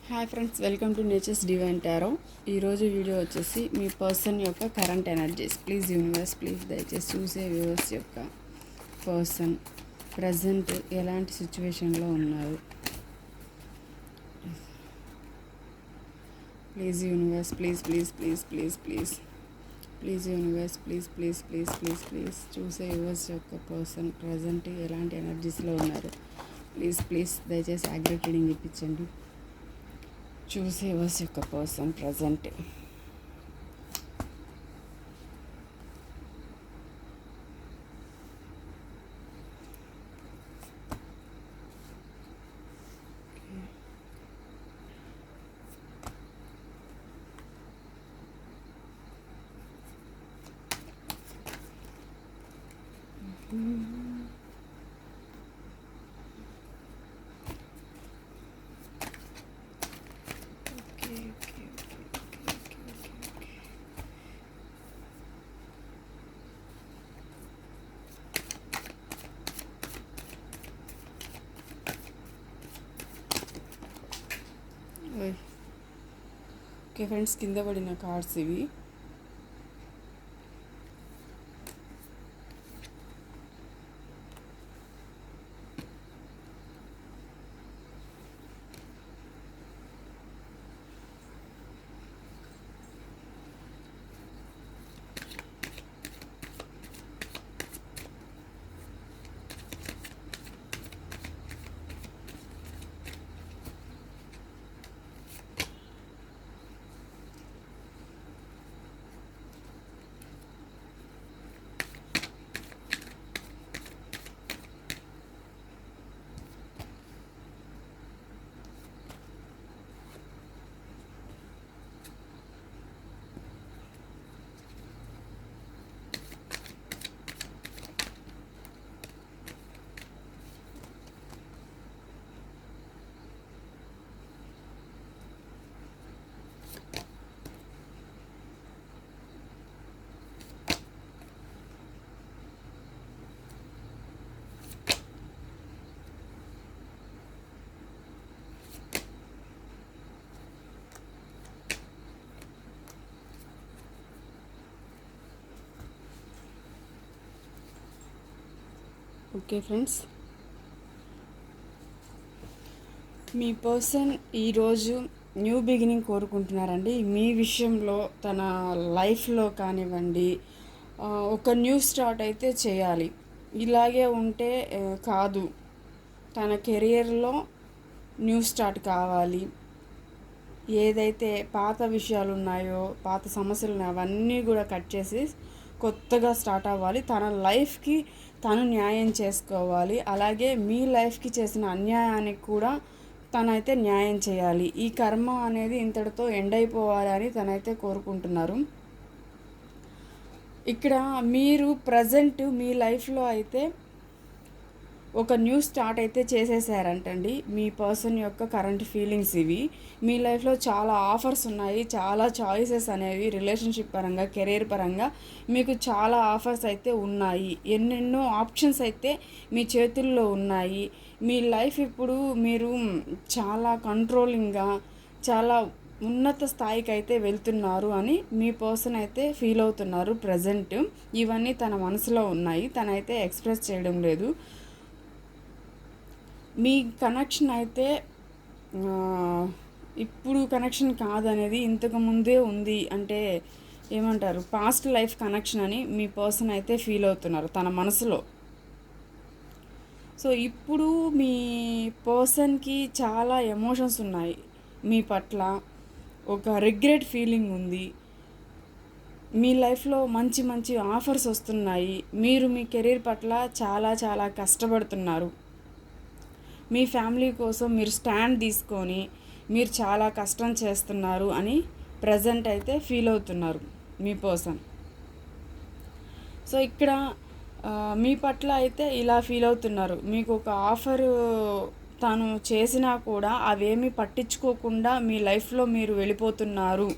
Hi friends, welcome to nature's divine tarot. ఈరోజు video వచ్చేసి మీ పర్సన్ యొక్క current energies. Please universe, please దయచేసి చూసే వ్యూవర్స్ యొక్క పర్సన్ ప్రజెంట్ ఎలాంటి సిచ్యువేషన్లో ఉన్నారు. Please universe, please please please please please please universe, please please please please please చూసే వ్యూవర్స్ యొక్క పర్సన్ ప్రజెంట్ ఎలాంటి ఎనర్జీస్లో ఉన్నారు. ప్లీజ్ ప్లీజ్ దయచేసి యాక్యురేట్ రీడింగ్ ఇప్పించండి. చూసే వ్యూవర్స్ యొక్క పర్సన్ ప్రజెంట్ ఓకే ఫ్రెండ్స్, కింద పడిన కార్డ్స్ ఇవి. ఓకే ఫ్రెండ్స్, మీ పర్సన్ ఈరోజు న్యూ బిగినింగ్ కోరుకుంటున్నారండి. మీ విషయంలో తన లైఫ్లో కానివ్వండి, ఒక న్యూ స్టార్ట్ అయితే చేయాలి. ఇలాగే ఉంటే కాదు, తన కెరియర్లో న్యూ స్టార్ట్ కావాలి. ఏదైతే పాత విషయాలు ఉన్నాయో, పాత సమస్యలు ఉన్నాయో అవన్నీ కూడా కట్ చేసి కొత్తగా స్టార్ట్ అవ్వాలి. తన లైఫ్కి తను న్యాయం చేసుకోవాలి. అలాగే మీ లైఫ్కి చేసిన అన్యాయానికి కూడా తనైతే న్యాయం చేయాలి. ఈ కర్మ అనేది ఇంతటితో ఎండ్ అయిపోవాలని తనైతే కోరుకుంటున్నారు. ఇక్కడ మీరు ప్రజెంట్ మీ లైఫ్లో అయితే ఒక న్యూ స్టార్ట్ అయితే చేసేసారంటండి. మీ పర్సన్ యొక్క కరెంట్ ఫీలింగ్స్ ఇవి. మీ లైఫ్లో చాలా ఆఫర్స్ ఉన్నాయి, చాలా చాయిసెస్ అనేవి రిలేషన్షిప్ పరంగా, కెరీర్ పరంగా మీకు చాలా ఆఫర్స్ అయితే ఉన్నాయి. ఎన్నెన్నో ఆప్షన్స్ అయితే మీ చేతుల్లో ఉన్నాయి. మీ లైఫ్ ఇప్పుడు మీరు చాలా కంట్రోలింగ్గా, చాలా ఉన్నత స్థాయికి అయితే వెళ్తున్నారు అని మీ పర్సన్ అయితే ఫీల్ అవుతున్నారు ప్రజెంట్. ఇవన్నీ తన మనసులో ఉన్నాయి, తనైతే ఎక్స్ప్రెస్ చేయడం లేదు. మీ కనెక్షన్ అయితే ఇప్పుడు కనెక్షన్ కాదనేది ఇంతకు ముందే ఉంది. అంటే ఏమంటారు, పాస్ట్ లైఫ్ కనెక్షన్ అని మీ పర్సన్ అయితే ఫీల్ అవుతున్నారు తన మనసులో. సో ఇప్పుడు మీ పర్సన్కి చాలా ఎమోషన్స్ ఉన్నాయి మీ పట్ల. ఒక రిగ్రెట్ ఫీలింగ్ ఉంది. మీ లైఫ్లో మంచి మంచి ఆఫర్స్ వస్తున్నాయి. మీరు మీ కెరీర్ పట్ల చాలా చాలా కష్టపడుతున్నారు. మీ ఫ్యామిలీ కోసం మీరు స్టాండ్ తీసుకొని మీరు చాలా కష్టం చేస్తున్నారు అని ప్రజెంట్ అయితే ఫీల్ అవుతున్నారు మీ పర్సన్. సో ఇక్కడ మీ పట్ల అయితే ఇలా ఫీల్ అవుతున్నారు. మీకు ఒక ఆఫరు తను చేసినా కూడా అవేమీ పట్టించుకోకుండా మీ లైఫ్లో మీరు వెళ్ళిపోతున్నారు,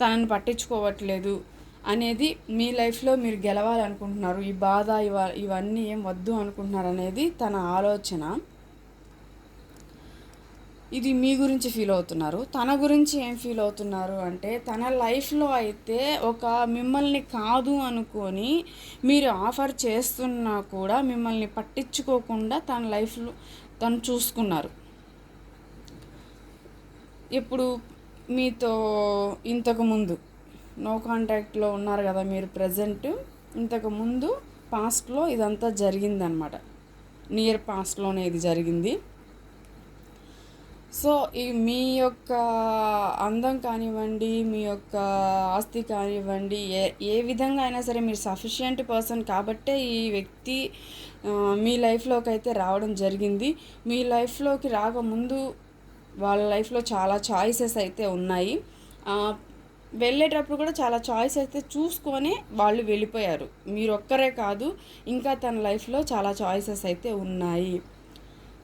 తనని పట్టించుకోవట్లేదు అనేది మీ లైఫ్లో మీరు గెలవాలనుకుంటున్నారు. ఈ బాధ ఇవన్నీ ఏం వద్దు అనుకుంటున్నారు అనేది తన ఆలోచన. ఇది మీ గురించి ఫీల్ అవుతున్నారు. తన గురించి ఏం ఫీల్ అవుతున్నారు అంటే, తన లైఫ్‌లో అయితే ఒక మిమ్మల్ని కాదు అనుకోని మీరు ఆఫర్ చేస్తున్నా కూడా మిమ్మల్ని పట్టించుకోకుండా తన లైఫ్‌లో తను చూసుకున్నారు. ఇప్పుడు మీతో ఇంతకుముందు నో కాంటాక్ట్‌లో ఉన్నారు గదా! మీరు ప్రెజెంట్. ఇంతకుముందు పాస్ట్‌లో ఇదంతా జరిగిందనమాట. నియర్ పాస్ట్‌లోనే ఇది జరిగింది. సో, ఈ మీ యొక్క అందం కానివ్వండి, మీ యొక్క ఆస్తి కానివ్వండి, ఏ ఏ విధంగా అయినా సరే మీరు సఫిషియంట్ పర్సన్ కాబట్టే ఈ వ్యక్తి మీ లైఫ్‌లోకైతే రావడం జరిగింది. మీ లైఫ్‌లోకి రాకముందు వాళ్ళ లైఫ్‌లో చాలా చాయిసెస్ అయితే ఉన్నాయి. వెళ్ళేటప్పుడు కూడా చాలా చాయిస్ అయితే చూసుకొనే వాళ్ళు వెళ్ళిపోయారు. మీరొక్కరే కాదు, ఇంకా తన లైఫ్‌లో చాలా చాయిసెస్ అయితే ఉన్నాయి.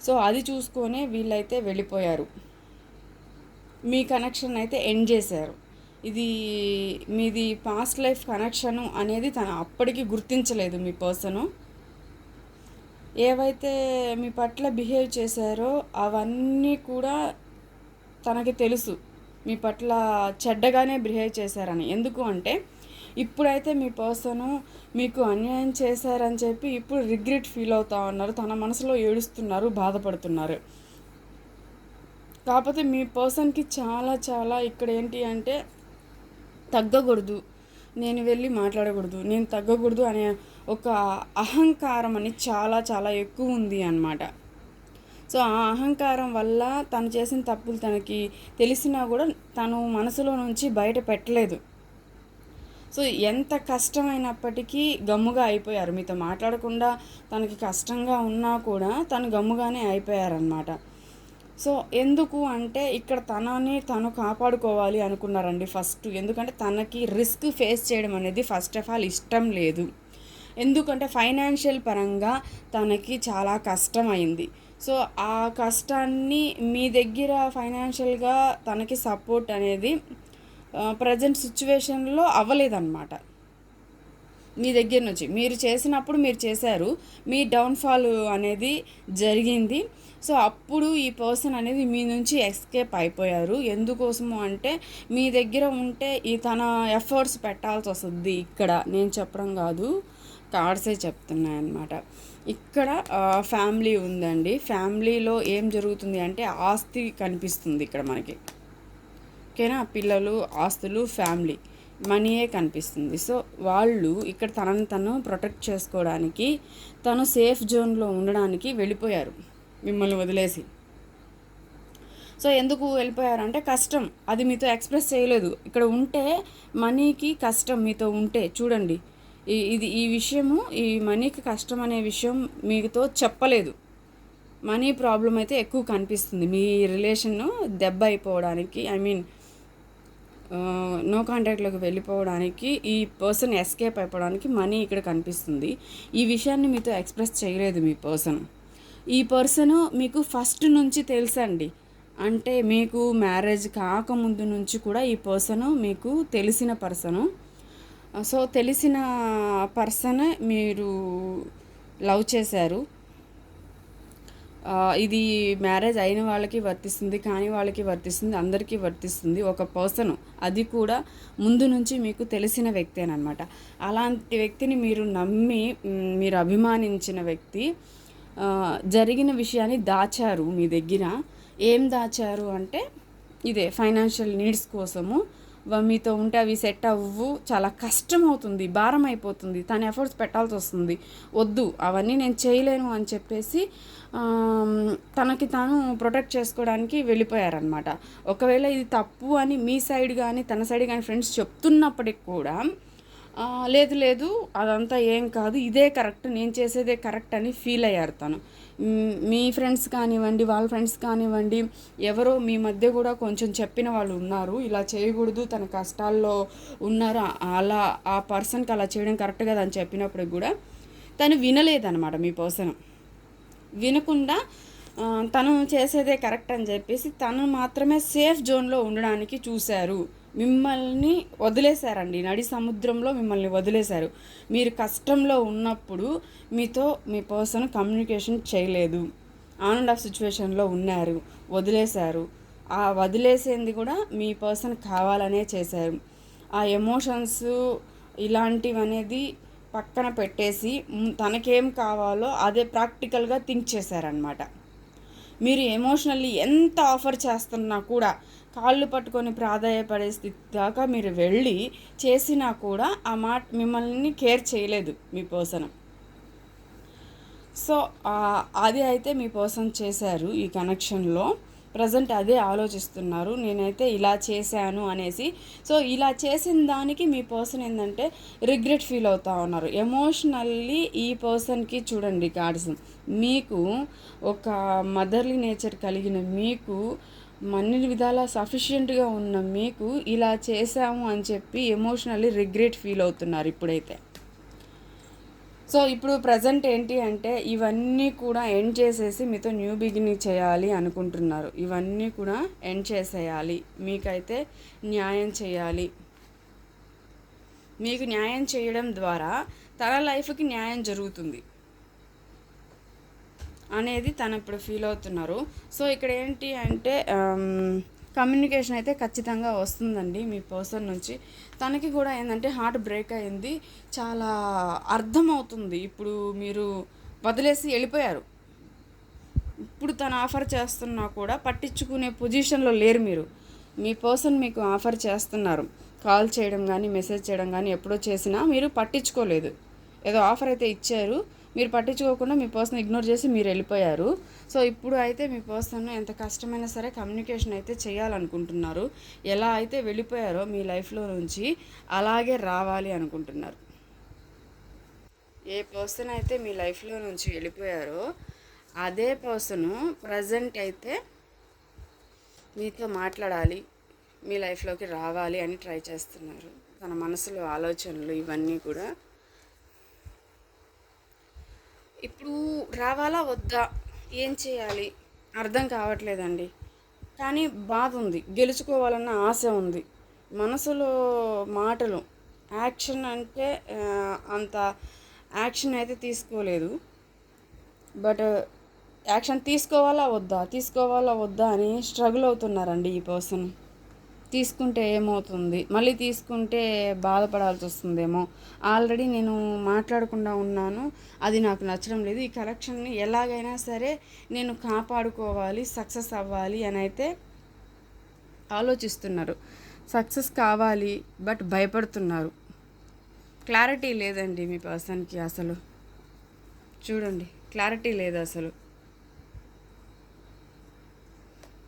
సో, అది చూసుకొనే వీళ్ళైతే వెళ్ళిపోయారు. మీ కనెక్షన్ అయితే ఎండ్ చేశారు. ఇది మీది పాస్ట్ లైఫ్ కనెక్షను అనేది తను అప్పటికి గుర్తించలేదు మీ పర్సను. ఏవైతే మీ పట్ల బిహేవ్ చేశారో అవన్నీ కూడా తనకి తెలుసు మీ పట్ల చెడ్డగానే బిహేవ్ చేశారని. ఎందుకు అంటే ఇప్పుడైతే మీ పర్సను మీకు అన్యాయం చేశారని చెప్పి ఇప్పుడు రిగ్రెట్ ఫీల్ అవుతా ఉన్నారు. తన మనసులో ఏడుస్తున్నారు, బాధపడుతున్నారు. కాకపోతే మీ పర్సన్కి చాలా చాలా ఇక్కడ ఏంటి అంటే తగ్గకూడదు, నేను వెళ్ళి మాట్లాడకూడదు, నేను తగ్గకూడదు అనే ఒక అహంకారం అని చాలా చాలా ఎక్కువ ఉంది అన్నమాట. సో ఆ అహంకారం వల్ల తను చేసిన తప్పులు తనకి తెలిసినా కూడా తను మనసులో నుంచి బయట పెట్టలేదు. సో ఎంత కష్టమైనప్పటికీ గమ్ముగా అయిపోయారు. మీతో మాట్లాడకుండా తనకి కష్టంగా ఉన్నా కూడా తను గమ్ముగానే అయిపోయారనమాట. సో ఎందుకు అంటే ఇక్కడ తనని తను కాపాడుకోవాలి అనుకున్నారండి ఫస్ట్. ఎందుకంటే తనకి రిస్క్ ఫేస్ చేయడం అనేది ఫస్ట్ ఆఫ్ ఆల్ ఇష్టం లేదు. ఎందుకంటే ఫైనాన్షియల్ పరంగా తనకి చాలా కష్టమైంది. సో ఆ కష్టాన్ని మీ దగ్గర ఫైనాన్షియల్గా తనకి సపోర్ట్ అనేది ప్రజెంట్ సిచ్యువేషన్లో అవ్వలేదన్నమాట. మీ దగ్గర నుంచి మీరు చేసినప్పుడు మీరు చేశారు, మీ డౌన్ఫాల్ అనేది జరిగింది. సో అప్పుడు ఈ పర్సన్ అనేది మీ నుంచి ఎస్కేప్ అయిపోయారు. ఎందుకోసము అంటే మీ దగ్గర ఉంటే ఈ తన ఎఫర్ట్స్ పెట్టాల్సి వస్తుంది. ఇక్కడ నేను చెప్పడం కాదు, కార్డ్సే చెప్తున్నాయన్నమాట. ఇక్కడ ఫ్యామిలీ ఉందండి. ఫ్యామిలీలో ఏం జరుగుతుంది అంటే ఆస్తి కనిపిస్తుంది ఇక్కడ మనకి. ఓకేనా, పిల్లలు, ఆస్తులు, ఫ్యామిలీ, మనీయే కనిపిస్తుంది. సో వాళ్ళు ఇక్కడ తనని తను ప్రొటెక్ట్ చేసుకోవడానికి, తను సేఫ్ జోన్లో ఉండడానికి వెళ్ళిపోయారు మిమ్మల్ని వదిలేసి. సో ఎందుకు వెళ్ళిపోయారంటే కష్టం, అది మీతో ఎక్స్ప్రెస్ చేయలేదు. ఇక్కడ ఉంటే మనీకి కష్టం మీతో ఉంటే చూడండి, ఈ విషయము, ఈ మనీకి కష్టం అనే విషయం మీతో చెప్పలేదు. మనీ ప్రాబ్లం అయితే ఎక్కువ కనిపిస్తుంది. మీ రిలేషన్ దెబ్బ అయిపోవడానికి, ఐ మీన్ నో కాంటాక్ట్లోకి వెళ్ళిపోవడానికి, ఈ పర్సన్ ఎస్కేప్ అయిపోవడానికి మనీ ఇక్కడ కనిపిస్తుంది. ఈ విషయాన్ని మీతో ఎక్స్ప్రెస్ చేయలేదు మీ పర్సన్. ఈ పర్సన్ మీకు ఫస్ట్ నుంచి తెలుసండి. అంటే మీకు మ్యారేజ్ కాకముందు నుంచి కూడా ఈ పర్సన్ మీకు తెలిసిన పర్సను. సో తెలిసిన పర్సన్ మీరు లవ్ చేశారు. ఇది మ్యారేజ్ అయిన వాళ్ళకి వర్తిస్తుంది, కాని వాళ్ళకి వర్తిస్తుంది, అందరికీ వర్తిస్తుంది. ఒక పర్సను, అది కూడా ముందు నుంచి మీకు తెలిసిన వ్యక్తేనమాట. అలాంటి వ్యక్తిని మీరు నమ్మి, మీరు అభిమానించిన వ్యక్తి జరిగిన విషయాన్ని దాచారు మీ దగ్గర. ఏం దాచారు అంటే ఇదే ఫైనాన్షియల్ నీడ్స్ కోసము. మీతో ఉంటే అవి సెట్ అవ్వు, చాలా కష్టం అవుతుంది, భారం అయిపోతుంది, తన ఎఫర్ట్స్ పెట్టాల్సి వస్తుంది, వద్దు అవన్నీ నేను చేయలేను అని చెప్పేసి తనకి తాను ప్రొటెక్ట్ చేసుకోవడానికి వెళ్ళిపోయారనమాట. ఒకవేళ ఇది తప్పు అని మీ సైడ్ కానీ తన సైడ్ కానీ ఫ్రెండ్స్ చెప్తున్నప్పటికి కూడా లేదు లేదు అదంతా ఏం కాదు, ఇదే కరెక్ట్, నేను చేసేదే కరెక్ట్ అని ఫీల్ అయ్యారు తను. మీ ఫ్రెండ్స్ కానివ్వండి, వాళ్ళ ఫ్రెండ్స్ కానివ్వండి, ఎవరో మీ మధ్య కూడా కొంచెం చెప్పిన వాళ్ళు ఉన్నారు, ఇలా చేయకూడదు, తన కష్టాల్లో ఉన్నారు, అలా ఆ పర్సన్కి అలా చేయడం కరెక్ట్ కదా అని చెప్పినప్పుడు కూడా తను వినలేదన్నమాట. మీ పర్సన్ వినకుండా తను చేసేదే కరెక్ట్ అని చెప్పేసి తను మాత్రమే సేఫ్ జోన్లో ఉండడానికి చూశారు. మిమ్మల్ని వదిలేశారండి, నడి సముద్రంలో మిమ్మల్ని వదిలేశారు. మీరు కష్టంలో ఉన్నప్పుడు మీతో మీ పర్సన్ కమ్యూనికేషన్ చేయలేదు. ఆన్ అండ్ ఆఫ్ సిచ్యువేషన్లో ఉన్నారు, వదిలేశారు. ఆ వదిలేసింది కూడా మీ పర్సన్ కావాలనే చేశారు. ఆ ఎమోషన్స్ ఇలాంటివనేది పక్కన పెట్టేసి తనకేం కావాలో అదే ప్రాక్టికల్గా థింక్ చేశారనమాట. మీరు ఎమోషనల్లీ ఎంత ఆఫర్ చేస్తున్నా కూడా కాళ్ళు పట్టుకొని ప్రాధాయపడే స్థితి దాకా మీరు వెళ్ళి చేసినా కూడా ఆ మాట మిమ్మల్ని కేర్ చేయలేదు మీ పర్సన్. సో అది అయితే మీ పర్సన్ చేశారు ఈ కనెక్షన్లో. ప్రజెంట్ అదే ఆలోచిస్తున్నారు, నేనైతే ఇలా చేశాను అనేసి. సో ఇలా చేసిన దానికి మీ పర్సన్ ఏంటంటే రిగ్రెట్ ఫీల్ అవుతూ ఉన్నారు ఎమోషనల్లీ. ఈ పర్సన్కి చూడండి కార్డ్స్, మీకు ఒక మదర్లీ నేచర్ కలిగిన మీకు, అన్ని విధాలా సఫిషియెంట్గా ఉన్న మీకు ఇలా చేశాము అని చెప్పి ఎమోషనల్లీ రిగ్రెట్ ఫీల్ అవుతున్నారు ఇప్పుడైతే. సో ఇప్పుడు ప్రజెంట్ ఏంటి అంటే ఇవన్నీ కూడా ఎండ్ చేసేసి మీతో న్యూ బిగినింగ్ చేయాలి అనుకుంటున్నారు. ఇవన్నీ కూడా ఎండ్ చేసేయాలి, మీకైతే న్యాయం చేయాలి. మీకు న్యాయం చేయడం ద్వారా తన లైఫ్కి న్యాయం జరుగుతుంది అనేది తను ఇప్పుడు ఫీల్ అవుతున్నారు. సో ఇక్కడ ఏంటి అంటే కమ్యూనికేషన్ అయితే ఖచ్చితంగా వస్తుందండి మీ పర్సన్ నుంచి. తనకి కూడా ఏంటంటే హార్ట్ బ్రేక్ అయింది, చాలా అర్థమవుతుంది. ఇప్పుడు మీరు వదిలేసి వెళ్ళిపోయారు, ఇప్పుడు తను ఆఫర్ చేస్తున్నా కూడా పట్టించుకునే పొజిషన్లో లేరు మీరు. మీ పర్సన్ మీకు ఆఫర్ చేస్తున్నారు, కాల్ చేయడం కానీ మెసేజ్ చేయడం కానీ ఎప్పుడో చేసినా మీరు పట్టించుకోలేదు. ఏదో ఆఫర్ అయితే ఇచ్చారు, మీరు పట్టించుకోకుండా మీ పర్సన్ ఇగ్నోర్ చేసి మీరు వెళ్ళిపోయారు. సో ఇప్పుడు అయితే మీ పర్సన్ ఎంత కష్టమైనా సరే కమ్యూనికేషన్ అయితే చేయాలనుకుంటున్నారు. ఎలా అయితే వెళ్ళిపోయారో మీ లైఫ్లో నుంచి అలాగే రావాలి అనుకుంటున్నారు. ఏ పర్సన్ అయితే మీ లైఫ్లో నుంచి వెళ్ళిపోయారో అదే పర్సను ప్రజెంట్ అయితే మీతో మాట్లాడాలి, మీ లైఫ్లోకి రావాలి అని ట్రై చేస్తున్నారు. తన మనసులో ఆలోచనలు ఇవన్నీ కూడా ఇప్పుడు రావాలా వద్దా, ఏం చేయాలి అర్థం కావట్లేదండి. కానీ బాధ ఉంది, గెలుచుకోవాలన్న ఆశ ఉంది, మనసులో మాటలు. యాక్షన్ అంటే అంత యాక్షన్ అయితే తీసుకోలేదు. బట్ యాక్షన్ తీసుకోవాలా వద్దా అని స్ట్రగుల్ అవుతున్నారండి ఈ పర్సన్. తీసుకుంటే ఏమవుతుంది, మళ్ళీ తీసుకుంటే బాధపడాల్సి వస్తుందేమో, ఆల్రెడీ నేను మాట్లాడకుండా ఉన్నాను, అది నాకు నచ్చడం లేదు, ఈ కలెక్షన్ని ఎలాగైనా సరే నేను కాపాడుకోవాలి, సక్సెస్ అవ్వాలి అని అయితే ఆలోచిస్తున్నారు. సక్సెస్ కావాలి బట్ భయపడుతున్నారు. క్లారిటీ లేదండి మీ పర్సన్కి అసలు. చూడండి, క్లారిటీ లేదు అసలు.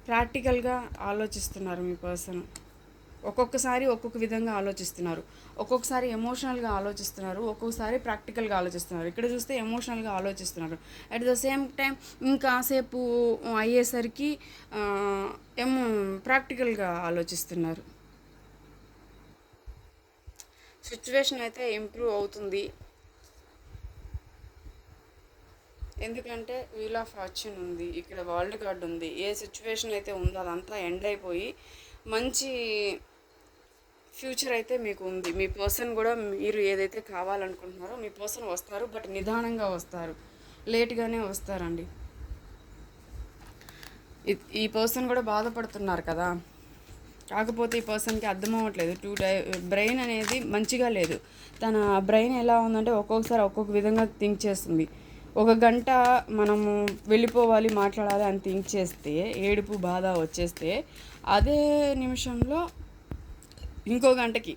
ప్రాక్టికల్గా ఆలోచిస్తున్నారు మీ పర్సన్. ఒక్కొక్కసారి ఒక్కొక్క విధంగా ఆలోచిస్తున్నారు, ఒక్కొక్కసారి ఎమోషనల్గా ఆలోచిస్తున్నారు, ఒక్కొక్కసారి ప్రాక్టికల్గా ఆలోచిస్తున్నారు. ఇక్కడ చూస్తే ఎమోషనల్గా ఆలోచిస్తున్నారు, అట్ ద సేమ్ టైం ఇంకాసేపు అయ్యేసరికి ప్రాక్టికల్గా ఆలోచిస్తున్నారు. సిచ్యువేషన్ అయితే ఇంప్రూవ్ అవుతుంది, ఎందుకంటే వీల్ ఆఫ్ ఫార్చ్యూన్ ఉంది, ఇక్కడ వరల్డ్ కార్డ్ ఉంది. ఏ సిచ్యువేషన్ అయితే ఉందో అదంతా ఎండ్ అయిపోయి మంచి ఫ్యూచర్ అయితే మీకు ఉంది. మీ పర్సన్ కూడా మీరు ఏదైతే కావాలనుకుంటున్నారో మీ పర్సన్ వస్తారు, బట్ నిదానంగా వస్తారు, లేట్గానే వస్తారండి. ఈ పర్సన్ కూడా బాధపడుతున్నారు కదా, కాకపోతే ఈ పర్సన్కి అర్థం అవ్వట్లేదు. బ్రెయిన్ అనేది మంచిగా లేదు. తన బ్రెయిన్ ఎలా ఉందంటే ఒక్కొక్కసారి ఒక్కొక్క విధంగా థింక్ చేస్తుంది. ఒక గంట మనము వెళ్ళిపోవాలి, మాట్లాడాలి అని థింక్ చేస్తే, ఏడుపు బాధ వచ్చేస్తే, అదే నిమిషంలో ఇంకో గంటకి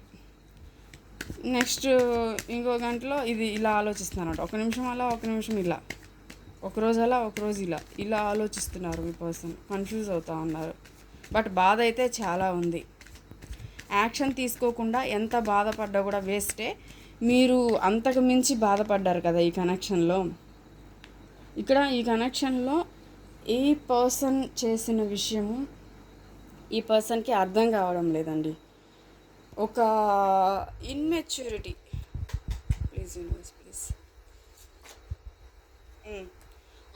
నెక్స్ట్ ఇంకో గంటలో ఇది ఇలా ఆలోచిస్తున్నారు. ఒక నిమిషం అలా, ఒక నిమిషం ఇలా, ఒకరోజు అలా, ఒకరోజు ఇలా ఇలా ఆలోచిస్తున్నారు. మీ పర్సన్ కన్ఫ్యూజ్ అవుతూ ఉన్నారు. బట్ బాధ అయితే చాలా ఉంది. యాక్షన్ తీసుకోకుండా ఎంత బాధపడ్డా కూడా వేస్టే. మీరు అంతకు మించి బాధపడ్డారు కదా ఈ కనెక్షన్లో. ఇక్కడ ఈ కనెక్షన్లో ఈ పర్సన్ చేసిన విషయము ఈ పర్సన్కి అర్థం కావడం లేదండి. ఒక ఇన్మెచ్యూరిటీ, ప్లీజ్ ప్లీజ్,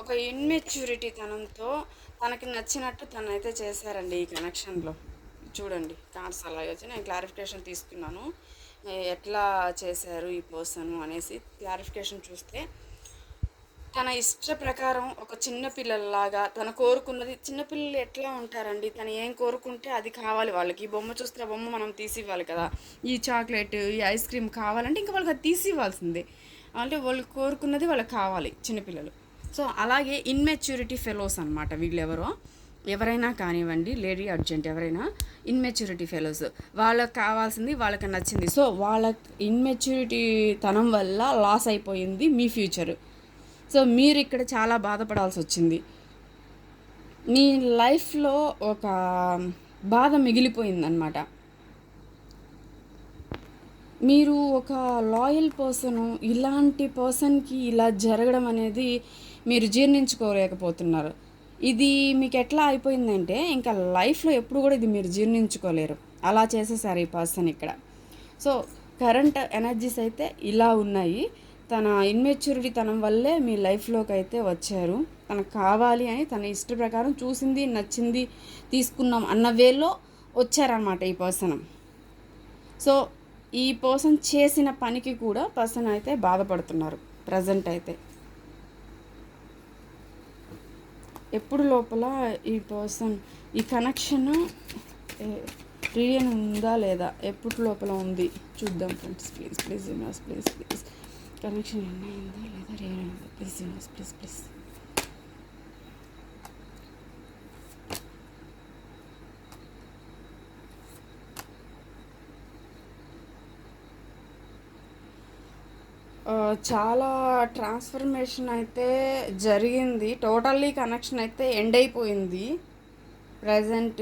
ఒక ఇన్మెచ్యూరిటీ తనంతో తనకి నచ్చినట్టు తనైతే చేశారండి ఈ కనెక్షన్లో. చూడండి, కార్డ్స్ అలాగే వచ్చి నేను క్లారిఫికేషన్ తీసుకున్నాను ఎట్లా చేశారు ఈ పర్సన్ అనేసి. క్లారిఫికేషన్ చూస్తే తన ఇష్ట ప్రకారం ఒక చిన్న పిల్లల్లాగా తను కోరుకున్నది, చిన్నపిల్లలు ఎట్లా ఉంటారండి, తను ఏం కోరుకుంటే అది కావాలి వాళ్ళకి. ఈ బొమ్మ చూస్తే ఆ బొమ్మ మనం తీసి ఇవ్వాలి కదా, ఈ చాక్లెట్ ఈ ఐస్ క్రీమ్ కావాలంటే ఇంకా వాళ్ళకి అది తీసి ఇవ్వాల్సిందే. అంటే వాళ్ళు కోరుకున్నది వాళ్ళకి కావాలి చిన్నపిల్లలు. సో అలాగే ఇన్మెచ్యూరిటీ ఫెలోస్ అనమాట వీళ్ళెవరో. ఎవరైనా కానివ్వండి, లేడీ అర్జెంట్ ఎవరైనా ఇన్మెచ్యూరిటీ ఫెలోస్. వాళ్ళకి కావాల్సింది వాళ్ళకి నచ్చింది. సో వాళ్ళ ఇన్మెచ్యూరిటీ తనం వల్ల లాస్ అయిపోయింది మీ ఫ్యూచర్. సో మీరు ఇక్కడ చాలా బాధపడాల్సి వచ్చింది. మీ లైఫ్లో ఒక బాధ మిగిలిపోయిందనమాట. మీరు ఒక లాయల్ పర్సను, ఇలాంటి పర్సన్కి ఇలా జరగడం అనేది మీరు జీర్ణించుకోలేకపోతున్నారు. ఇది మీకు ఎట్లా అయిపోయిందంటే ఇంకా లైఫ్లో ఎప్పుడు కూడా ఇది మీరు జీర్ణించుకోలేరు. అలా చేసేసారు ఈ పర్సన్ ఇక్కడ. సో కరెంట్ ఎనర్జీస్ అయితే ఇలా ఉన్నాయి. తన ఇన్మెచ్యూరిటీ తనం వల్లే మీ లైఫ్లోకి అయితే వచ్చారు. తనకు కావాలి అని తన ఇష్ట ప్రకారం చూసింది నచ్చింది తీసుకున్నాం అన్న వేలో వచ్చారనమాట ఈ పర్సన్. సో ఈ పర్సన్ చేసిన పనికి కూడా పర్సన్ అయితే బాధపడుతున్నారు ప్రజెంట్ అయితే. ఎప్పుడు లోపల ఈ పర్సన్ ఈ కనెక్షన్ రీయన్ ఉందా లేదా, ఎప్పుడు లోపల ఉంది చూద్దాం friends. Please please universe, please please connection ఉందా లేదా, రియన్ ఉందా, ప్లీజ్ యూనివర్స్, ప్లీజ్ ప్లీజ్. చాలా ట్రాన్స్ఫర్మేషన్ అయితే జరిగింది. టోటల్లీ కనెక్షన్ అయితే ఎండ్ అయిపోయింది. ప్రజెంట్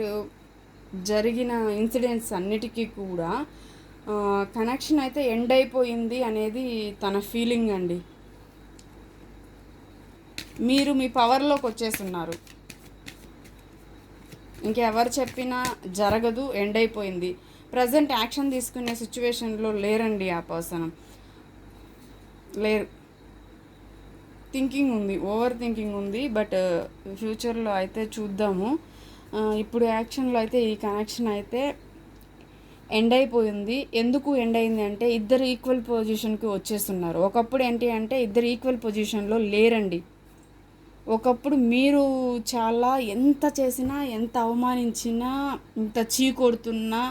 జరిగిన ఇన్సిడెంట్స్ అన్నిటికీ కూడా కనెక్షన్ అయితే ఎండ్ అయిపోయింది అనేది తన ఫీలింగ్ అండి. మీరు మీ పవర్లోకి వచ్చేస్తున్నారు. ఇంకెవరు చెప్పినా జరగదు, ఎండ్ అయిపోయింది. ప్రజెంట్ యాక్షన్ తీసుకునే సిచ్యువేషన్లో లేరండి ఆ పర్సన్. లేరు. థింకింగ్ ఉంది, ఓవర్ థింకింగ్ ఉంది. బట్ ఫ్యూచర్లో అయితే చూద్దాము. ఇప్పుడు యాక్షన్లో అయితే ఈ కనెక్షన్ అయితే ఎండ్ అయిపోయింది. ఎందుకు ఎండ్ అయింది అంటే ఇద్దరు ఈక్వల్ పొజిషన్కి వచ్చేస్తున్నారు. ఒకప్పుడు ఏంటి అంటే ఇద్దరు ఈక్వల్ పొజిషన్లో లేరండి. ఒకప్పుడు మీరు చాలా ఎంత చేసినా, ఎంత అవమానించినా, ఎంత చీకొడుతున్నా,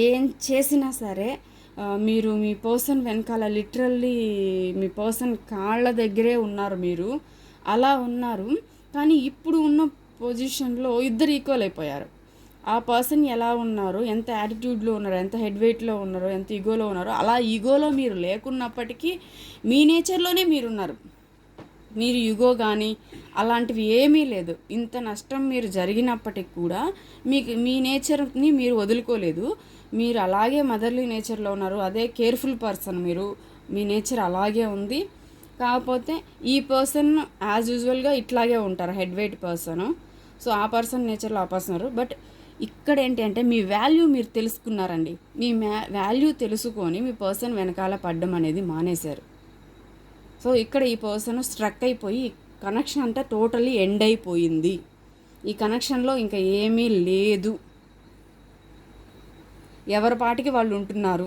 ఏం చేసినా సరే మీరు మీ పర్సన్ వెనకాల లిటరల్లీ మీ పర్సన్ కాళ్ళ దగ్గరే ఉన్నారు. మీరు అలా ఉన్నారు. కానీ ఇప్పుడు ఉన్న పొజిషన్లో ఇద్దరు ఈక్వల్ అయిపోయారు. ఆ పర్సన్ ఎలా ఉన్నారు, ఎంత యాటిట్యూడ్లో ఉన్నారు, ఎంత హెడ్ వెయిట్లో ఉన్నారో, ఎంత ఈగోలో ఉన్నారో, అలా ఈగోలో మీరు లేకున్నప్పటికీ మీ నేచర్లోనే మీరున్నారు. మీరు ఈగో కానీ అలాంటివి ఏమీ లేదు. ఇంత నష్టం మీరు జరిగినప్పటికి కూడా మీ నేచర్ని మీరు వదులుకోలేదు. మీరు అలాగే మదర్లీ నేచర్లో ఉన్నారు. అదే కేర్ఫుల్ పర్సన్ మీరు. మీ నేచర్ అలాగే ఉంది. కాకపోతే ఈ పర్సన్ యాజ్ యూజువల్గా ఇట్లాగే ఉంటారు, హెడ్ వెయిట్ పర్సన్. సో ఆ పర్సన్ నేచర్లో ఆ పర్సన్. బట్ ఇక్కడ ఏంటి అంటే మీ వాల్యూ మీరు తెలుసుకున్నారండి. మీ వాల్యూ తెలుసుకొని మీ పర్సన్ వెనకాల పడ్డం అనేది మానేశారు. సో ఇక్కడ ఈ పర్సన్ స్ట్రక్ అయిపోయి కనెక్షన్ అంతా టోటల్లీ ఎండ్ అయిపోయింది. ఈ కనెక్షన్లో ఇంకా ఏమీ లేదు. ఎవరి పాటికి వాళ్ళు ఉంటున్నారు,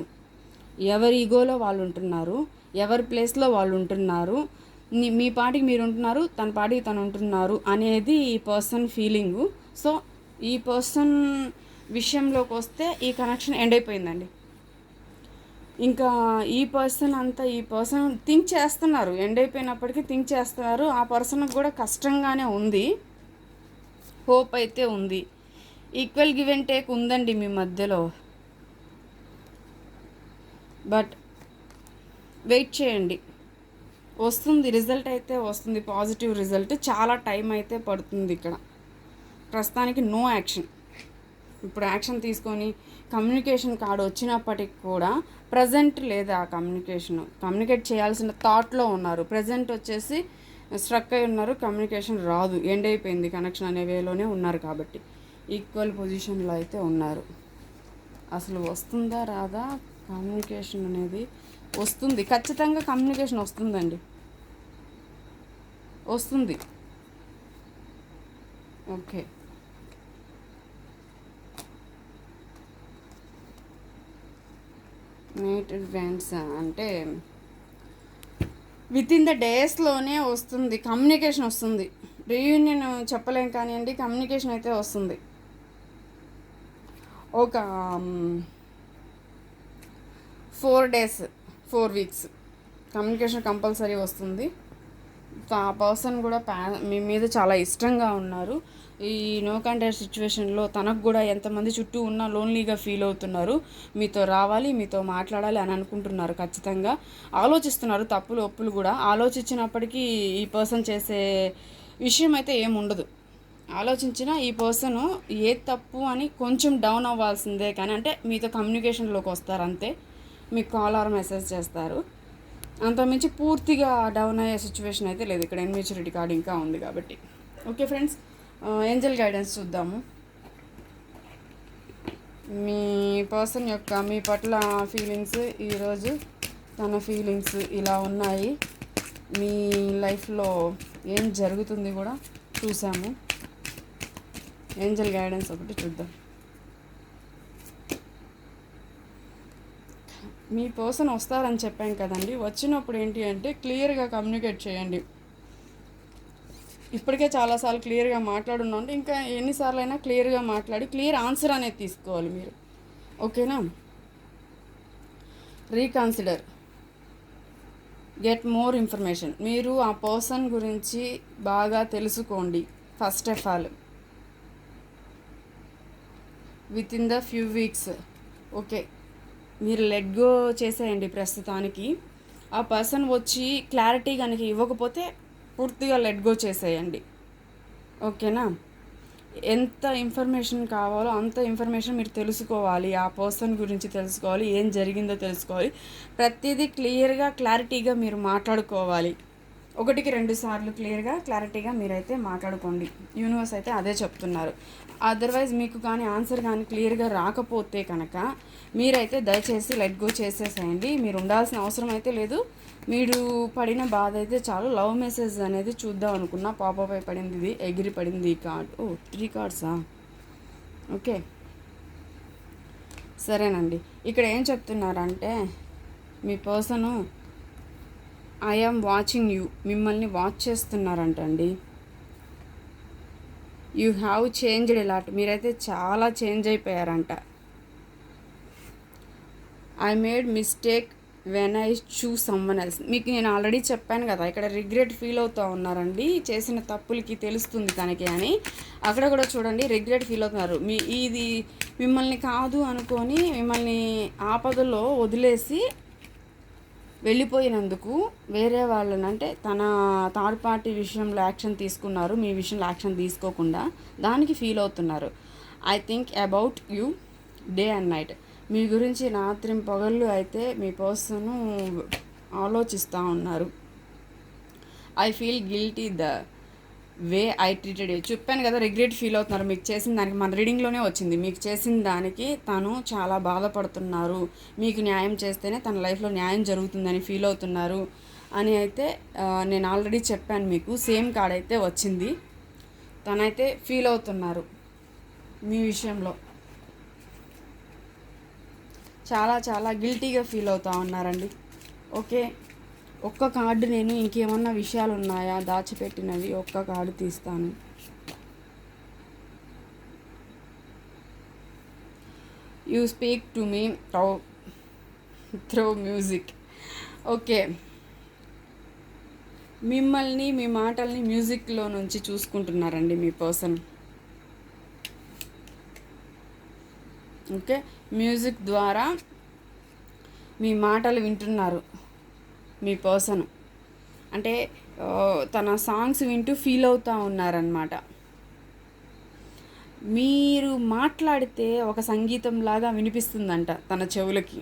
ఎవరి ఈగోలో వాళ్ళు ఉంటున్నారు, ఎవరి ప్లేస్లో వాళ్ళు ఉంటున్నారు. మీ పాటికి మీరు ఉంటున్నారు, తన పాటికి తను ఉంటున్నారు అనేది ఈ పర్సన్ ఫీలింగు. సో ఈ పర్సన్ విషయంలోకి వస్తే ఈ కనెక్షన్ ఎండ్ అయిపోయిందండి. ఇంకా ఈ పర్సన్ థింక్ చేస్తున్నారు, ఎండ్ అయిపోయినప్పటికీ థింక్ చేస్తున్నారు. ఆ పర్సన్కి కూడా కష్టంగానే ఉంది, హోప్ అయితే ఉంది. ఈక్వల్ గివ్ అండ్ టేక్ ఉందండి మీ మధ్యలో. బట్ వెయిట్ చేయండి, వస్తుంది రిజల్ట్ అయితే వస్తుంది, పాజిటివ్ రిజల్ట్. చాలా టైం అయితే పడుతుంది ఇక్కడ. ప్రస్తుతానికి నో యాక్షన్. ఇప్పుడు యాక్షన్ తీసుకొని కమ్యూనికేషన్ కార్డు వచ్చినప్పటికి కూడా ప్రజెంట్ లేదా ఆ కమ్యూనికేట్ చేయాల్సిన థాట్లో ఉన్నారు. ప్రజెంట్ వచ్చేసి స్ట్రక్ అయి ఉన్నారు, కమ్యూనికేషన్ రాదు, ఎండ్ అయిపోయింది కనెక్షన్ అనే వేలోనే ఉన్నారు. కాబట్టి ఈక్వల్ పొజిషన్లో అయితే ఉన్నారు. అసలు వస్తుందా రాదా కమ్యూనికేషన్ అనేది? వస్తుంది, ఖచ్చితంగా కమ్యూనికేషన్ వస్తుందండి, వస్తుంది. ఓకే, మేట్ ఫ్రెండ్స్ అంటే విత్ ఇన్ ద డేస్లోనే వస్తుంది, కమ్యూనికేషన్ వస్తుంది. రీయూనియన్ చెప్పలేం కానివ్వండి, కమ్యూనికేషన్ అయితే వస్తుంది. ఒక 4 డేస్ 4 వీక్స్ కమ్యూనికేషన్ కంపల్సరీ వస్తుంది. ఆ పర్సన్ కూడా మీ మీద చాలా ఇష్టంగా ఉన్నారు. ఈ నో కాంటాక్ట్ సిచ్యువేషన్లో తనకు కూడా ఎంతమంది చుట్టూ ఉన్నా లోన్లీగా ఫీల్ అవుతున్నారు. మీతో రావాలి, మీతో మాట్లాడాలి అని అనుకుంటున్నారు. ఖచ్చితంగా ఆలోచిస్తున్నారు, తప్పులు ఒప్పులు కూడా ఆలోచించినప్పటికీ ఈ పర్సన్ చేసే విషయం అయితే ఏముండదు. ఆలోచించిన ఈ పర్సను ఏ తప్పు అని కొంచెం డౌన్ అవ్వాల్సిందే, కానీ అంటే మీతో కమ్యూనికేషన్లోకి వస్తారు అంతే. మీకు కాల్ ఆర్ మెసేజ్ చేస్తారు, అంతమించి పూర్తిగా డౌన్ అయ్యే సిచ్యువేషన్ అయితే లేదు. ఇక్కడ ఇన్మెచ్యూరిటీ కార్డ్ ఇంకా ఉంది కాబట్టి. ఓకే ఫ్రెండ్స్, ఏంజల్ గైడెన్స్ చూద్దాము. మీ పర్సన్ యొక్క మీ పట్ల ఫీలింగ్స్ ఈరోజు, తన ఫీలింగ్స్ ఇలా ఉన్నాయి. మీ లైఫ్లో ఏం జరుగుతుంది కూడా చూసాము. ఏంజల్ గైడెన్స్ ఒకటి చూద్దాం. మీ పర్సన్ వస్తారని చెప్పాం కదండి, వచ్చినప్పుడు ఏంటి అంటే క్లియర్గా కమ్యూనికేట్ చేయండి. ఇప్పటికే చాలాసార్లు క్లియర్గా మాట్లాడున్నాం అంటే ఇంకా ఎన్నిసార్లు అయినా క్లియర్గా మాట్లాడి క్లియర్ ఆన్సర్ అనేది తీసుకోవాలి మీరు. ఓకేనా? Reconsider, get more information. మీరు ఆ పర్సన్ గురించి బాగా తెలుసుకోండి. First of all with in the few weeks. Okay, మీరు లెట్ గో చేసేయండి ప్రస్తుతానికి. ఆ పర్సన్ వచ్చి క్లారిటీ కనుక ఇవ్వకపోతే పూర్తిగా లెట్ గో చేసేయండి. ఓకేనా? ఎంత ఇన్ఫర్మేషన్ కావాలో అంత ఇన్ఫర్మేషన్ మీరు తెలుసుకోవాలి. ఆ పర్సన్ గురించి తెలుసుకోవాలి, ఏం జరిగిందో తెలుసుకోవాలి. ప్రతిదీ క్లియర్గా క్లారిటీగా మీరు మాట్లాడుకోవాలి. 1-2 సార్లు క్లారిటీగా మీరైతే మాట్లాడుకోండి. యూనివర్స్ అయితే అదే చెప్తున్నారు. అదర్వైజ్ మీకు కానీ ఆన్సర్ కానీ క్లియర్గా రాకపోతే కనుక మీరైతే దయచేసి లెట్ గో చేసేసేయండి. మీరు ఉండాల్సిన అవసరం అయితే లేదు. మీరు పడిన బాధ అయితే చాలు. లవ్ మెసేజ్ అనేది చూద్దాం అనుకున్నా, పాపప్ అయి పడింది, ఇది ఎగిరి పడింది ఈ కార్డ్. 3 కార్డ్సా? ఓకే, సరేనండి. ఇక్కడ ఏం చెప్తున్నారంటే మీ person I am watching you, మిమ్మల్ని వాచ్ చేస్తున్నారంటండి. యూ హ్యావ్ చేంజ్డ్ ఎలాట్, మీరైతే చాలా చేంజ్ అయిపోయారంట. I made mistake when I choose someone else, మీకు నేను ఆల్రెడీ చెప్పాను కదా, ఇక్కడ రిగ్రెట్ ఫీల్ అవుతూ ఉన్నారండి. చేసిన తప్పులకి తెలుస్తుంది తనకి అని. అక్కడ కూడా చూడండి, రిగ్రెట్ ఫీల్ అవుతున్నారు. ఇది మిమ్మల్ని కాదు అనుకొని మిమ్మల్ని ఆపదలో వదిలేసి వెళ్ళిపోయినందుకు వేరే వాళ్ళని, అంటే తన థర్డ్ పార్టీ విషయంలో యాక్షన్ తీసుకున్నారు, మీ విషయంలో యాక్షన్ తీసుకోకుండా దానికి ఫీల్ అవుతున్నారు. I think about you day and night, మీ గురించి రాత్రింపగళ్ళు అయితే మీ పర్సన్ ఆలోచిస్తూ ఉన్నారు. I feel guilty the way I treated you, చెప్పాను కదా రిగ్రెట్ ఫీల్ అవుతున్నారు. మీకు చేసిన దానికి మన రీడింగ్లోనే వచ్చింది, మీకు చేసిన దానికి తను చాలా బాధపడుతున్నారు. మీకు న్యాయం చేస్తేనే తన లైఫ్లో న్యాయం జరుగుతుందని ఫీల్ అవుతున్నారు అని అయితే నేను ఆల్రెడీ చెప్పాను మీకు. సేమ్ కార్డ్ అయితే వచ్చింది. తనైతే ఫీల్ అవుతున్నారు మీ విషయంలో, చాలా చాలా గిల్టీగా ఫీల్ అవుతూ ఉన్నారండి. ఓకే, ఒక్క కార్డు, నేను ఇంకేమన్నా విషయాలు ఉన్నాయా దాచిపెట్టినవి, ఒక్క కార్డు తీస్తాను. You speak to me through music. Okay, మిమ్మల్ని మీ మాటల్ని మ్యూజిక్లో నుంచి చూసుకుంటున్నారండి మీ పర్సన్. ఓకే, మ్యూజిక్ ద్వారా మీ మాటలు వింటున్నారు మీ పర్సన్. అంటే తన సాంగ్స్ వింటూ ఫీల్ అవుతూ ఉన్నారనమాట. మీరు మాట్లాడితే ఒక సంగీతంలాగా వినిపిస్తుందంట తన చెవులకి.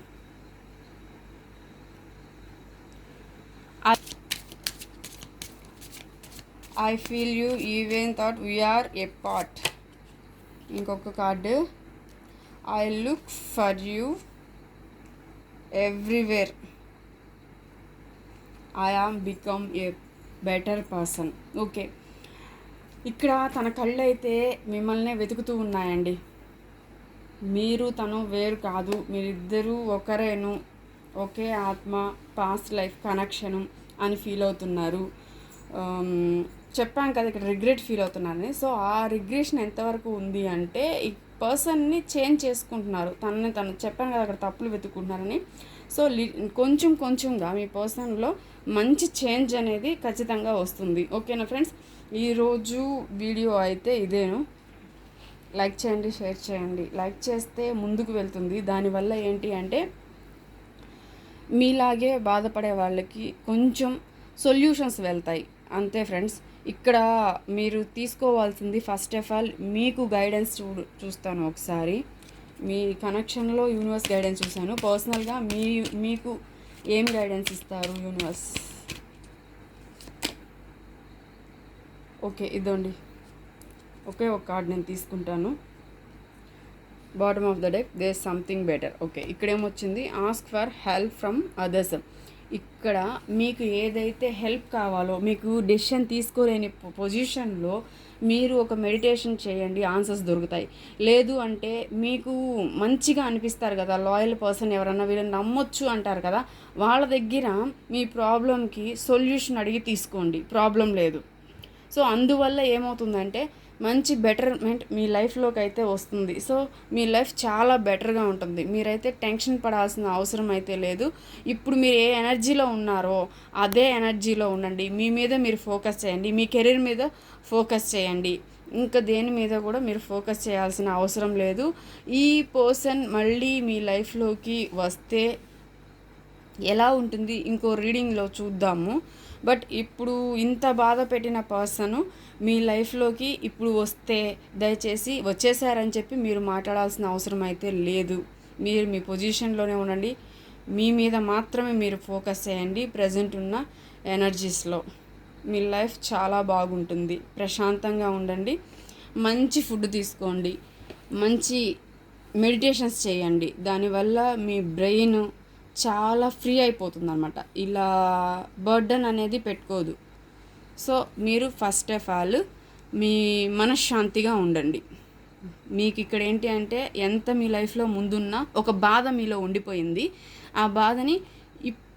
I feel you even thought we are a part. ఇంకొక card, I look for you everywhere, I am become a better person. Okay, ఇక్కడ తన కళ్ళు అయితే మిమ్మల్ని వెతుకుతూ ఉన్నాయండి. మీరు తను వేరు కాదు, మీరిద్దరూ ఒకరేను, ఒకే ఆత్మ, పాస్ట్ లైఫ్ కనెక్షను. అని ఫీల్ అవుతున్నారు. చెప్పాను కదా ఇక్కడ రిగ్రెట్ ఫీల్ అవుతున్నారని. సో ఆ రిగ్రెషన్ ఎంతవరకు ఉంది అంటే ఈ పర్సన్ని చేంజ్ చేసుకుంటున్నారు. తను చెప్పాను కదా అక్కడ తప్పులు వెతుక్కుంటున్నారని. సో కొంచెం కొంచెంగా మీ పర్సన్లో మంచి చేంజ్ అనేది ఖచ్చితంగా వస్తుంది. ఓకేనా ఫ్రెండ్స్, ఈరోజు వీడియో అయితే ఇదేను. లైక్ చేయండి, షేర్ చేయండి. లైక్ చేస్తే ముందుకు వెళ్తుంది. దానివల్ల ఏంటి అంటే మీలాగే బాధపడే వాళ్ళకి కొంచెం సొల్యూషన్స్ వెళ్తాయి అంతే ఫ్రెండ్స్. ఇక్కడ మీరు తీసుకోవాల్సింది ఫస్ట్ ఆఫ్ ఆల్ మీకు గైడెన్స్ చూస్తాను ఒకసారి. మీ కనెక్షన్లో యూనివర్స్ గైడెన్స్ చూశాను. పర్సనల్గా మీకు ఏం గైడెన్స్ ఇస్తారు యూనివర్స్? ఓకే, ఇదండి ఒకే ఒక కార్డ్ నేను తీసుకుంటాను. Bottom of the deck there something better. Okay, ఇక్కడేమొచ్చింది? Ask for help from others. ఇక్కడ మీకు ఏదైతే హెల్ప్ కావాలో, మీకు డెసిషన్ తీసుకోలేని పొజిషన్లో మీరు ఒక మెడిటేషన్ చేయండి, ఆన్సర్స్ దొరుకుతాయి. లేదు అంటే మీకు మంచిగా అనిపిస్తారు కదా, లాయల్ పర్సన్ ఎవరన్నా వీళ్ళని నమ్మొచ్చు అంటారు కదా, వాళ్ళ దగ్గర మీ ప్రాబ్లంకి సొల్యూషన్ అడిగి తీసుకోండి, ప్రాబ్లం లేదు. సో అందువల్ల ఏమవుతుందంటే మంచి బెటర్మెంట్ మీ లైఫ్లోకి అయితే వస్తుంది. సో మీ లైఫ్ చాలా బెటర్గా ఉంటుంది. మీరైతే టెన్షన్ పడాల్సిన అవసరం అయితే లేదు. ఇప్పుడు మీరు ఏ ఎనర్జీలో ఉన్నారో అదే ఎనర్జీలో ఉండండి. మీ మీద మీరు ఫోకస్ చేయండి, మీ కెరీర్ మీద ఫోకస్ చేయండి. ఇంకా దేని మీద కూడా మీరు ఫోకస్ చేయాల్సిన అవసరం లేదు. ఈ పర్సన్ మళ్ళీ మీ లైఫ్లోకి వస్తే ఎలా ఉంటుంది ఇంకో రీడింగ్లో చూద్దాము. బట్ ఇప్పుడు ఇంత బాధ పెట్టిన పర్సన్ మీ లైఫ్లోకి ఇప్పుడు వస్తే దయచేసి వచ్చేసారని చెప్పి మీరు మాట్లాడాల్సిన అవసరం అయితే లేదు. మీరు మీ పొజిషన్లోనే ఉండండి, మీ మీద మాత్రమే మీరు ఫోకస్ చేయండి. ప్రజెంట్ ఉన్న ఎనర్జీస్లో మీ లైఫ్ చాలా బాగుంటుంది. ప్రశాంతంగా ఉండండి, మంచి ఫుడ్ తీసుకోండి, మంచి మెడిటేషన్స్ చేయండి. దానివల్ల మీ బ్రెయిన్ చాలా ఫ్రీ అయిపోతుంది అనమాట. ఇలా బర్డన్ అనేది పెట్టుకోదు. సో మీరు ఫస్ట్ ఆఫ్ ఆల్ మీ మనశ్శాంతిగా ఉండండి. మీకు ఇక్కడ ఏంటి అంటే ఎంత మీ లైఫ్లో ముందున్న ఒక బాధ మీలో ఉండిపోయింది, ఆ బాధని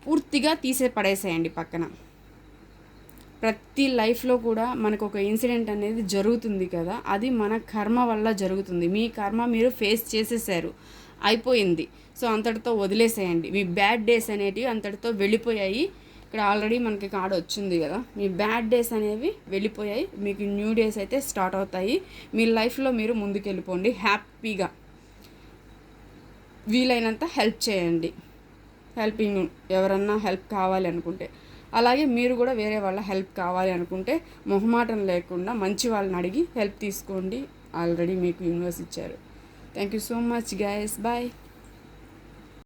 పూర్తిగా పడేసేయండి పక్కన. ప్రతి లైఫ్లో కూడా మనకు ఒక ఇన్సిడెంట్ అనేది జరుగుతుంది కదా, అది మన కర్మ వల్ల జరుగుతుంది. మీ కర్మ మీరు ఫేస్ చేసేసారు, అయిపోయింది. సో అంతటితో వదిలేసేయండి. మీ బ్యాడ్ డేస్ అనేటివి అంతటితో వెళ్ళిపోయాయి. ఇక్కడ ఆల్రెడీ మనకి కార్డ్ వచ్చింది కదా, మీ బ్యాడ్ డేస్ అనేవి వెళ్ళిపోయాయి. మీకు న్యూ డేస్ అయితే స్టార్ట్ అవుతాయి. మీ లైఫ్లో మీరు ముందుకెళ్ళిపోండి హ్యాపీగా. వీలైనంత హెల్ప్ చేయండి, హెల్పింగ్ ఎవరన్నా హెల్ప్ కావాలి అనుకుంటే. అలాగే మీరు కూడా వేరే వాళ్ళ హెల్ప్ కావాలి అనుకుంటే మొహమాటం లేకుండా మంచి వాళ్ళని అడిగి హెల్ప్ తీసుకోండి. ఆల్రెడీ మీకు యూనివర్స్ ఇచ్చారు. Thank you so much guys, bye.